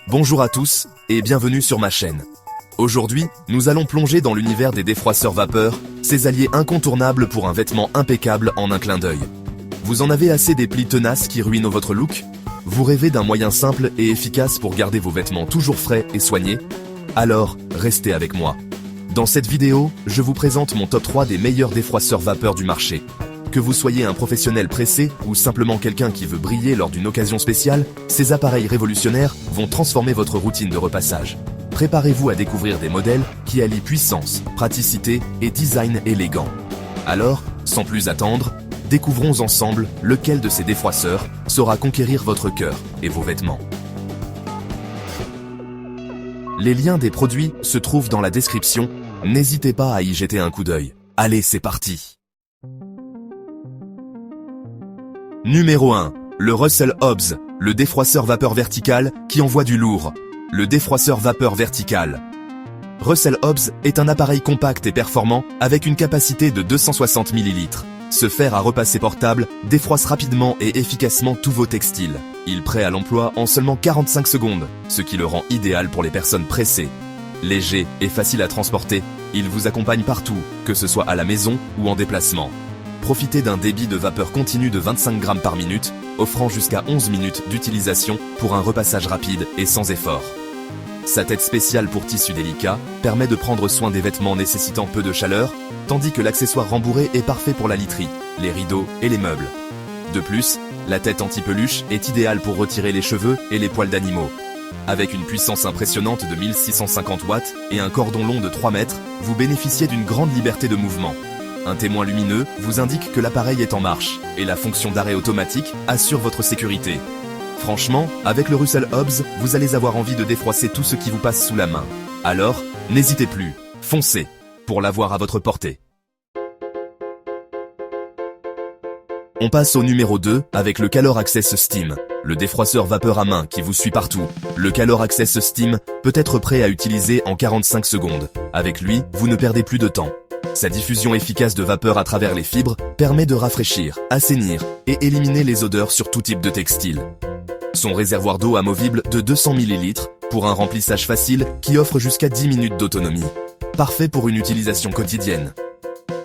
Bonjour à tous et bienvenue sur ma chaîne. Aujourd'hui, nous allons plonger dans l'univers des défroisseurs vapeur, ces alliés incontournables pour un vêtement impeccable en un clin d'œil. Vous en avez assez des plis tenaces qui ruinent votre look? Vous rêvez d'un moyen simple et efficace pour garder vos vêtements toujours frais et soignés? Alors, restez avec moi. Dans cette vidéo, je vous présente mon top 3 des meilleurs défroisseurs vapeur du marché. Que vous soyez un professionnel pressé ou simplement quelqu'un qui veut briller lors d'une occasion spéciale, ces appareils révolutionnaires vont transformer votre routine de repassage. Préparez-vous à découvrir des modèles qui allient puissance, praticité et design élégant. Alors, sans plus attendre, découvrons ensemble lequel de ces défroisseurs saura conquérir votre cœur et vos vêtements. Les liens des produits se trouvent dans la description, n'hésitez pas à y jeter un coup d'œil. Allez, c'est parti! Numéro 1. Le Russell Hobbs, le défroisseur vapeur vertical qui envoie du lourd. Le défroisseur vapeur vertical. Russell Hobbs est un appareil compact et performant avec une capacité de 260 ml. Ce fer à repasser portable défroisse rapidement et efficacement tous vos textiles. Il est prêt à l'emploi en seulement 45 secondes, ce qui le rend idéal pour les personnes pressées. Léger et facile à transporter, il vous accompagne partout, que ce soit à la maison ou en déplacement. Profitez d'un débit de vapeur continu de 25 grammes par minute, offrant jusqu'à 11 minutes d'utilisation pour un repassage rapide et sans effort. Sa tête spéciale pour tissu délicat permet de prendre soin des vêtements nécessitant peu de chaleur, tandis que l'accessoire rembourré est parfait pour la literie, les rideaux et les meubles. De plus, la tête anti-peluche est idéale pour retirer les cheveux et les poils d'animaux. Avec une puissance impressionnante de 1650 watts et un cordon long de 3 mètres, vous bénéficiez d'une grande liberté de mouvement. Un témoin lumineux vous indique que l'appareil est en marche, et la fonction d'arrêt automatique assure votre sécurité. Franchement, avec le Russell Hobbs, vous allez avoir envie de défroisser tout ce qui vous passe sous la main. Alors, n'hésitez plus, foncez, pour l'avoir à votre portée. On passe au numéro 2 avec le Calor Access Steam, le défroisseur vapeur à main qui vous suit partout. Le Calor Access Steam peut être prêt à utiliser en 45 secondes. Avec lui, vous ne perdez plus de temps. Sa diffusion efficace de vapeur à travers les fibres permet de rafraîchir, assainir et éliminer les odeurs sur tout type de textile. Son réservoir d'eau amovible de 200 ml pour un remplissage facile qui offre jusqu'à 10 minutes d'autonomie. Parfait pour une utilisation quotidienne.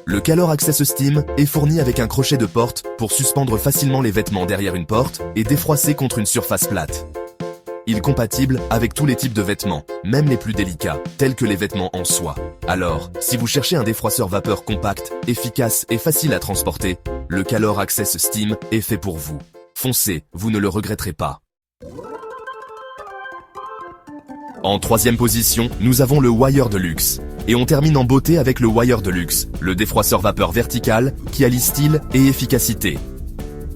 Le Calor Access Steam est fourni avec un crochet de porte pour suspendre facilement les vêtements derrière une porte et défroisser contre une surface plate. Il est compatible avec tous les types de vêtements, même les plus délicats, tels que les vêtements en soie. Alors, si vous cherchez un défroisseur vapeur compact, efficace et facile à transporter, le Calor Access Steam est fait pour vous. Foncez, vous ne le regretterez pas. En troisième position, nous avons le Wire Deluxe. Et on termine en beauté avec le Wire Deluxe, le défroisseur vapeur vertical qui allie style et efficacité.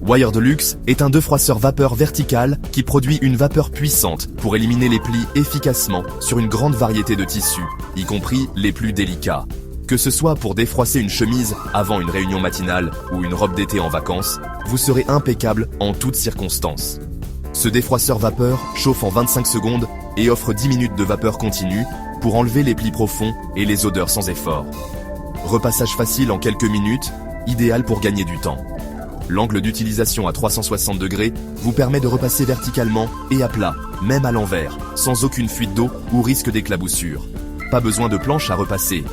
Wire Deluxe est un défroisseur vapeur vertical qui produit une vapeur puissante pour éliminer les plis efficacement sur une grande variété de tissus, y compris les plus délicats. Que ce soit pour défroisser une chemise avant une réunion matinale ou une robe d'été en vacances, vous serez impeccable en toutes circonstances. Ce défroisseur vapeur chauffe en 25 secondes et offre 10 minutes de vapeur continue pour enlever les plis profonds et les odeurs sans effort. Repassage facile en quelques minutes, idéal pour gagner du temps. L'angle d'utilisation à 360 degrés vous permet de repasser verticalement et à plat, même à l'envers, sans aucune fuite d'eau ou risque d'éclaboussure. Pas besoin de planche à repasser.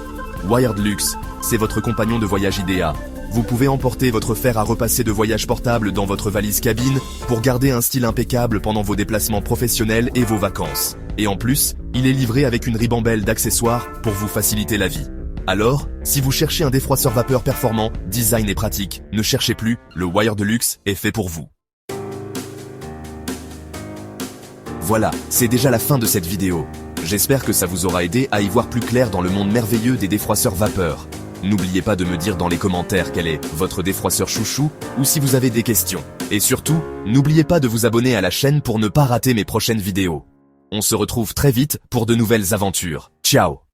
Wire Deluxe, c'est votre compagnon de voyage idéal. Vous pouvez emporter votre fer à repasser de voyage portable dans votre valise cabine pour garder un style impeccable pendant vos déplacements professionnels et vos vacances. Et en plus, il est livré avec une ribambelle d'accessoires pour vous faciliter la vie. Alors, si vous cherchez un défroisseur vapeur performant, design et pratique, ne cherchez plus, le Wire Deluxe est fait pour vous. Voilà, c'est déjà la fin de cette vidéo. J'espère que ça vous aura aidé à y voir plus clair dans le monde merveilleux des défroisseurs vapeur. N'oubliez pas de me dire dans les commentaires quel est votre défroisseur chouchou ou si vous avez des questions. Et surtout, n'oubliez pas de vous abonner à la chaîne pour ne pas rater mes prochaines vidéos. On se retrouve très vite pour de nouvelles aventures. Ciao!